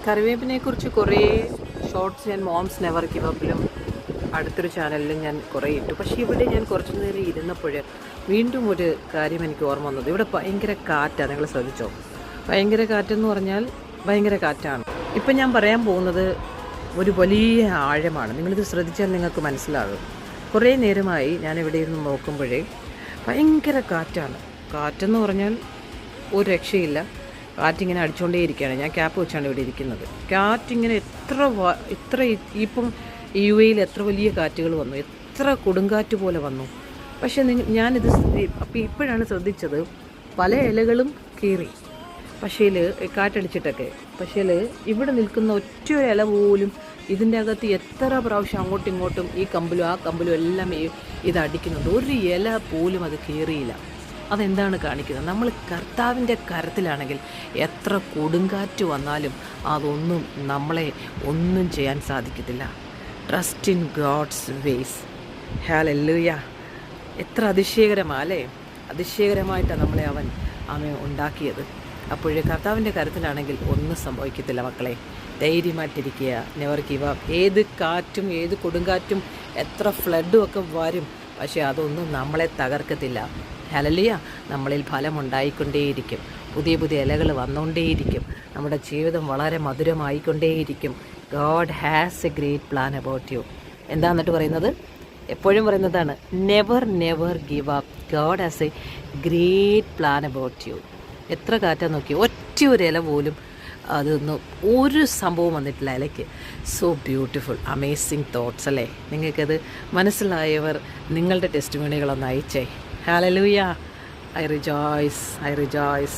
കറിവേപ്പിനെക്കുറിച്ച് കുറേ ഷോർട്സ് ഞാൻ moms never give അപ്പിലും അടുത്തൊരു ചാനലിലും ഞാൻ കുറേ ഇട്ടു. പക്ഷേ ഇവിടെ ഞാൻ കുറച്ച് നേരം ഇരുന്നപ്പോൾ വീണ്ടും ഒരു കാര്യം എനിക്ക് ഓർമ്മ വന്നത്. ഇവിടെ ഭയങ്കര കാറ്റാണ്, നിങ്ങൾ ശ്രദ്ധിച്ചോ? ഭയങ്കര കാറ്റെന്ന് പറഞ്ഞാൽ ഭയങ്കര കാറ്റാണ്. ഇപ്പം ഞാൻ പറയാൻ പോകുന്നത് ഒരു വലിയ ആഴമാണ്. നിങ്ങളിത് ശ്രദ്ധിച്ചാൽ നിങ്ങൾക്ക് മനസ്സിലാകും. കുറേ നേരമായി ഞാനിവിടെ ഇരുന്ന് നോക്കുമ്പോഴേ ഭയങ്കര കാറ്റാണ്. കാറ്റെന്ന് പറഞ്ഞാൽ ഒരു രക്ഷയില്ല. കാറ്റിങ്ങനെ അടിച്ചുകൊണ്ടേയിരിക്കുകയാണ്. ഞാൻ ക്യാപ്പ് വെച്ചാണ് ഇവിടെ ഇരിക്കുന്നത്. കാറ്റിങ്ങനെ എത്ര ഇപ്പം UAE എത്ര വലിയ കാറ്റുകൾ വന്നു, എത്ര കൊടുങ്കാറ്റ് പോലെ വന്നു. പക്ഷേ ഞാനിത് അപ്പോൾ ഇപ്പോഴാണ് ശ്രദ്ധിച്ചത്, പല ഇലകളും കീറി. പക്ഷേ കാറ്റടിച്ചിട്ടൊക്കെ. പക്ഷേ ഇവിടെ നിൽക്കുന്ന ഒറ്റ ഇല പോലും ഇതിൻ്റെ അകത്ത് എത്ര പ്രാവശ്യം അങ്ങോട്ടും ഇങ്ങോട്ടും ഈ കമ്പിലും ആ കമ്പിലും എല്ലാം ഇത് അടിക്കുന്നുണ്ട്. ഒരു ഇല പോലും അത് കീറിയില്ല. അതെന്താണ് കാണിക്കുന്നത്? നമ്മൾ കർത്താവിൻ്റെ കരത്തിലാണെങ്കിൽ എത്ര കൊടുങ്കാറ്റ് വന്നാലും അതൊന്നും നമ്മളെ ഒന്നും ചെയ്യാൻ സാധിക്കത്തില്ല. Trust in God's ways. Hallelujah. എത്ര അതിശയകരമാല്ലേ? അതിശയകരമായിട്ടാണ് നമ്മളെ അവൻ ഉണ്ടാക്കിയത്. അപ്പോഴേ കർത്താവിൻ്റെ കരത്തിലാണെങ്കിൽ ഒന്നും സംഭവിക്കത്തില്ല മക്കളെ. ധൈര്യമായിട്ടിരിക്കുക. Never give up. ഏത് കാറ്റും ഏത് കൊടുങ്കാറ്റും എത്ര ഫ്ലഡും ഒക്കെ വരും, പക്ഷേ അതൊന്നും നമ്മളെ തകർക്കത്തില്ല. ഹല്ലേലൂയ. നമ്മളിൽ ഫലമുണ്ടായിക്കൊണ്ടേയിരിക്കും. പുതിയ പുതിയ ഇലകൾ വന്നുകൊണ്ടേയിരിക്കും. നമ്മുടെ ജീവിതം വളരെ മധുരമായിക്കൊണ്ടേയിരിക്കും. God has a great plan about you. എന്താന്നിട്ട് പറയുന്നത്? എപ്പോഴും പറയുന്നതാണ്, never give up. God has a great plan about you. എത്ര കാറ്റാന്ന് നോക്കി, ഒറ്റ ഒരു ഇല പോലും അതൊന്നും ഒരു സംഭവം വന്നിട്ടില്ല ഇലയ്ക്ക്. സോ ബ്യൂട്ടിഫുൾ, അമേസിങ് തോട്ട്സ് അല്ലേ? നിങ്ങൾക്കത് മനസ്സിലായവർ നിങ്ങളുടെ ടെസ്റ്റിമോണികളൊന്ന് അയച്ചേ. ഹല്ലേലൂയ. I rejoice.